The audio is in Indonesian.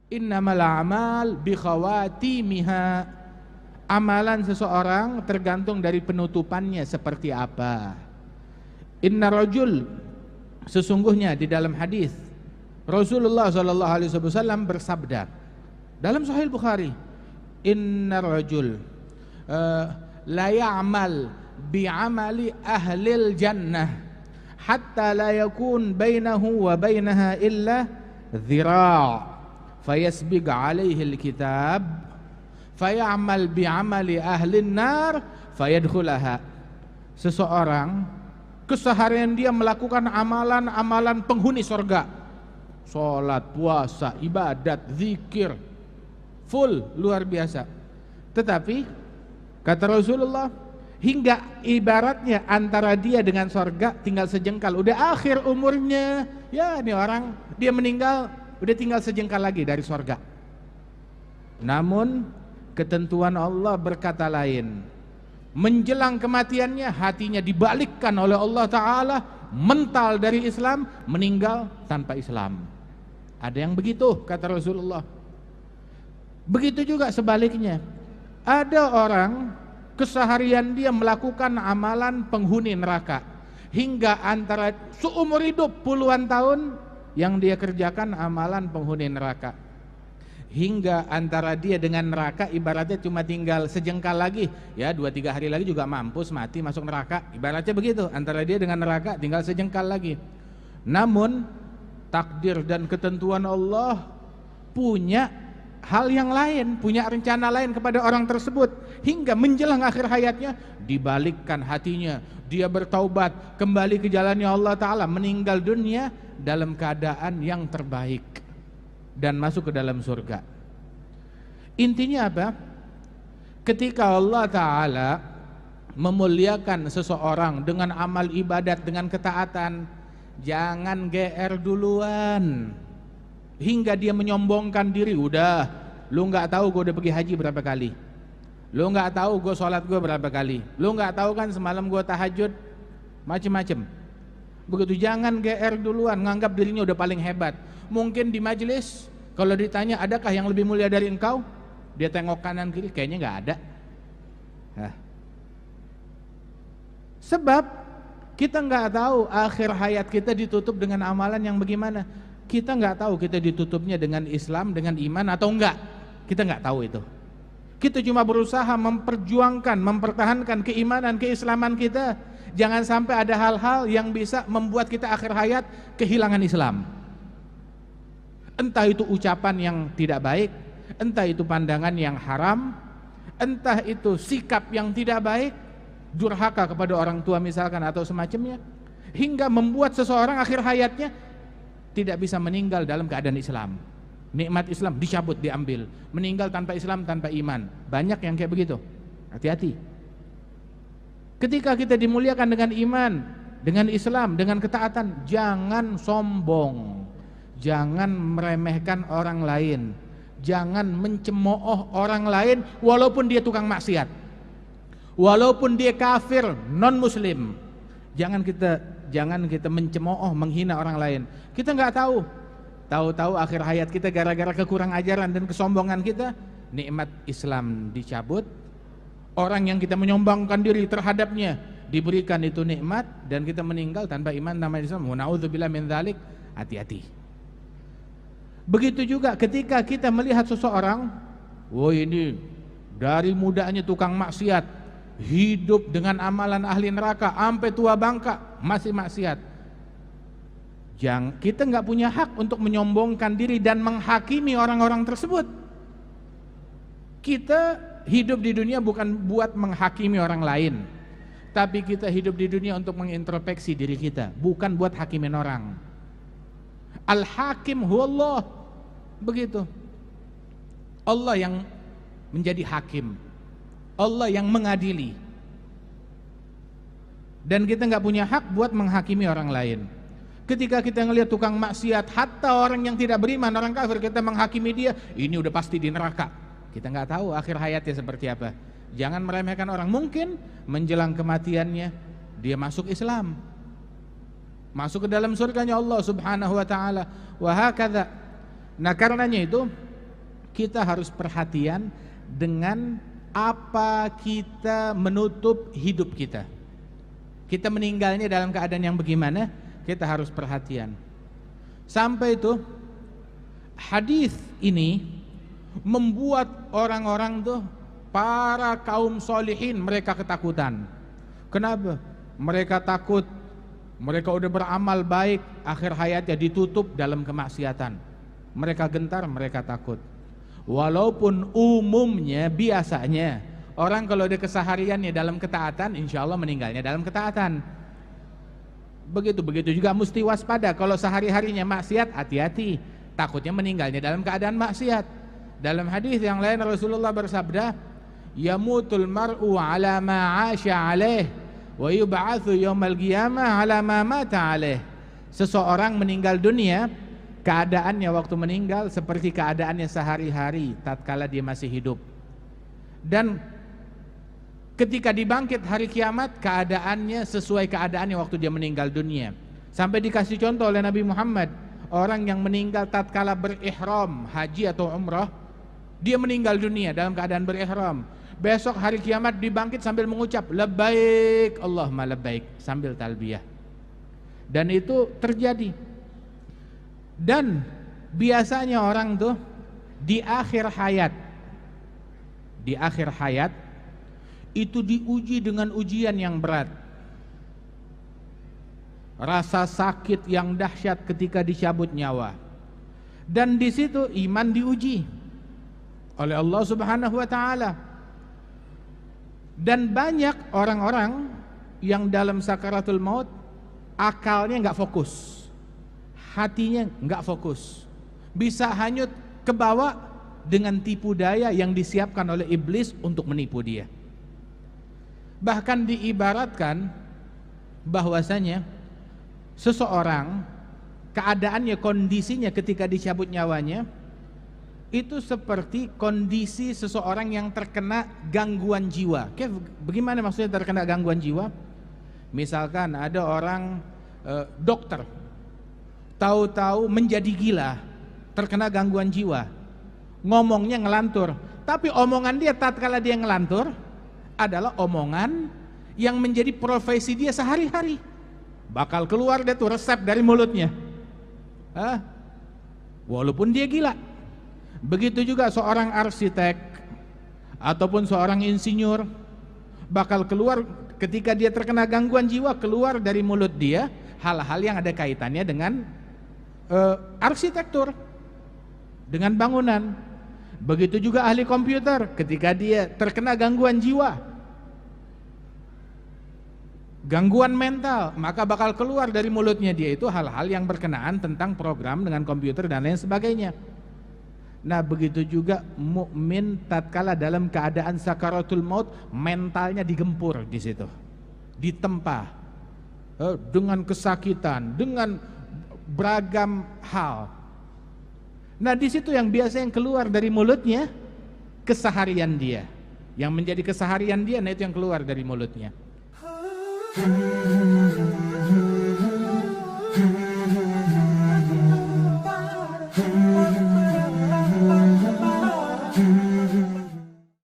Innamal a'mal bi khawatimiha. Amalan seseorang tergantung dari penutupannya seperti apa. Inna rajul, sesungguhnya di dalam hadis Rasulullah sallallahu alaihi wasallam bersabda dalam Sahih Bukhari, inna rajul la ya'mal bi amali ahlil jannah hatta la yakun bainahu wa bainaha illa dhira' fayasbiq alaihi alkitab fay'amal bi'amali ahlin nar fayadkhulaha. Seseorang keseharian dia melakukan amalan-amalan penghuni surga, salat, puasa, ibadat, zikir, full, luar biasa. Tetapi kata Rasulullah, hingga ibaratnya antara dia dengan surga tinggal sejengkal. Udah akhir umurnya, ya ini orang dia meninggal udah tinggal sejengkal lagi dari surga. Namun ketentuan Allah berkata lain. Menjelang kematiannya hatinya dibalikkan oleh Allah Ta'ala, mental dari Islam, meninggal tanpa Islam. Ada yang begitu kata Rasulullah. Begitu juga sebaliknya. Ada orang keseharian dia melakukan amalan penghuni neraka, hingga antara seumur hidup puluhan tahun yang dia kerjakan amalan penghuni neraka, hingga antara dia dengan neraka ibaratnya cuma tinggal sejengkal lagi, ya 2-3 hari lagi juga mampus mati masuk neraka, ibaratnya begitu, antara dia dengan neraka tinggal sejengkal lagi. Namun takdir dan ketentuan Allah punya hal yang lain, punya rencana lain kepada orang tersebut, hingga menjelang akhir hayatnya dibalikkan hatinya, dia bertaubat kembali ke jalannya Allah Ta'ala, meninggal dunia dalam keadaan yang terbaik dan masuk ke dalam surga. Intinya apa? Ketika Allah Ta'ala memuliakan seseorang dengan amal ibadat, dengan ketaatan, jangan GR duluan hingga dia menyombongkan diri. Udah, lu gak tahu gue udah pergi haji berapa kali, lu gak tahu gue sholat gue berapa kali, lu gak tahu kan semalam gue tahajud, macem-macem. Begitu, jangan GR duluan, nganggap dirinya udah paling hebat. Mungkin di majelis kalau ditanya adakah yang lebih mulia dari engkau, dia tengok kanan kiri, kayaknya nggak ada. Sebab kita nggak tahu akhir hayat kita ditutup dengan amalan yang bagaimana. Kita nggak tahu kita ditutupnya dengan Islam, dengan iman atau enggak. Kita nggak tahu itu. Kita cuma berusaha memperjuangkan, mempertahankan keimanan, keislaman kita. Jangan sampai ada hal-hal yang bisa membuat kita akhir hayat kehilangan Islam. Entah itu ucapan yang tidak baik, entah itu pandangan yang haram, entah itu sikap yang tidak baik, durhaka kepada orang tua misalkan atau semacamnya, hingga membuat seseorang akhir hayatnya tidak bisa meninggal dalam keadaan Islam. Nikmat Islam dicabut, diambil, meninggal tanpa Islam, tanpa iman. Banyak yang kayak begitu. Hati-hati. Ketika kita dimuliakan dengan iman, dengan Islam, dengan ketaatan, jangan sombong. Jangan meremehkan orang lain, jangan mencemooh orang lain walaupun dia tukang maksiat, walaupun dia kafir, non muslim. Jangan kita mencemooh, menghina orang lain. Kita nggak tahu, tahu-tahu akhir hayat kita gara-gara kekurang ajaran dan kesombongan kita, nikmat Islam dicabut. Orang yang kita menyombongkan diri terhadapnya diberikan itu nikmat, dan kita meninggal tanpa iman, tanpa Islam. Na'udzubillah min dzalik. Hati-hati. Begitu juga ketika kita melihat seseorang, wah ini dari mudanya tukang maksiat, hidup dengan amalan ahli neraka, sampai tua bangka masih maksiat. Kita nggak punya hak untuk menyombongkan diri dan menghakimi orang-orang tersebut. Kita hidup di dunia bukan buat menghakimi orang lain, tapi kita hidup di dunia untuk mengintrospeksi diri kita, bukan buat hakimin orang. Al-Hakim huwallah. Begitu. Allah yang menjadi hakim, Allah yang mengadili, dan kita nggak punya hak buat menghakimi orang lain. Ketika kita ngelihat tukang maksiat, hatta orang yang tidak beriman, orang kafir, kita menghakimi dia, ini udah pasti di neraka. Kita nggak tahu akhir hayatnya seperti apa. Jangan meremehkan orang. Mungkin menjelang kematiannya dia masuk Islam, masuk ke dalam surganya Allah Subhanahu wa taala. Wa hakadha. Nah, karenanya itu kita harus perhatian dengan apa kita menutup hidup kita. Kita meninggalnya dalam keadaan yang bagaimana, kita harus perhatian. Sampai itu hadis ini membuat orang-orang tuh, para kaum solihin, mereka ketakutan. Kenapa? Mereka takut, mereka udah beramal baik, akhir hayatnya ditutup dalam kemaksiatan. Mereka gentar, mereka takut. Walaupun umumnya, biasanya orang kalau ada kesehariannya dalam ketaatan, insya Allah meninggalnya dalam ketaatan. Begitu juga mesti waspada. Kalau sehari-harinya maksiat, hati-hati, takutnya meninggalnya dalam keadaan maksiat. Dalam hadis yang lain Rasulullah bersabda, yamutul mar'u ala ma 'asha 'alaih wa yub'atsu yaumal qiyamah ala ma mata 'alaih. Seseorang meninggal dunia, keadaannya waktu meninggal seperti keadaannya sehari-hari tatkala dia masih hidup. Dan ketika dibangkit hari kiamat, keadaannya sesuai keadaannya waktu dia meninggal dunia. Sampai dikasih contoh oleh Nabi Muhammad, orang yang meninggal tatkala berihram haji atau umrah, dia meninggal dunia dalam keadaan berihram. Besok hari kiamat dibangkit sambil mengucap labbaik Allahumma labbaik sambil talbiyah. Dan itu terjadi. Dan biasanya orang tuh di akhir hayat itu diuji dengan ujian yang berat. Rasa sakit yang dahsyat ketika dicabut nyawa. Dan di situ iman diuji oleh Allah Subhanahu wa taala. Dan banyak orang-orang yang dalam sakaratul maut akalnya enggak fokus. Hatinya enggak fokus. Bisa hanyut ke bawah dengan tipu daya yang disiapkan oleh iblis untuk menipu dia. Bahkan diibaratkan bahwasanya seseorang keadaannya, kondisinya ketika dicabut nyawanya itu seperti kondisi seseorang yang terkena gangguan jiwa. Bagaimana maksudnya terkena gangguan jiwa? Misalkan ada orang dokter tahu-tahu menjadi gila, terkena gangguan jiwa, ngomongnya ngelantur, tapi omongan dia tatkala dia ngelantur adalah omongan yang menjadi profesi dia sehari-hari. Bakal keluar dia tuh resep dari mulutnya, walaupun dia gila. Begitu juga seorang arsitek ataupun seorang insinyur, bakal keluar ketika dia terkena gangguan jiwa, keluar dari mulut dia hal-hal yang ada kaitannya dengan arsitektur, dengan bangunan. Begitu juga ahli komputer, ketika dia terkena gangguan jiwa, gangguan mental, maka bakal keluar dari mulutnya dia itu hal-hal yang berkenaan tentang program dengan komputer dan lain sebagainya. Nah, begitu juga mukmin tatkala dalam keadaan sakaratul maut, mentalnya digempur di situ, ditempa dengan kesakitan, dengan beragam hal. Nah, di situ yang biasa yang keluar dari mulutnya keseharian dia, yang menjadi keseharian dia, nah itu yang keluar dari mulutnya.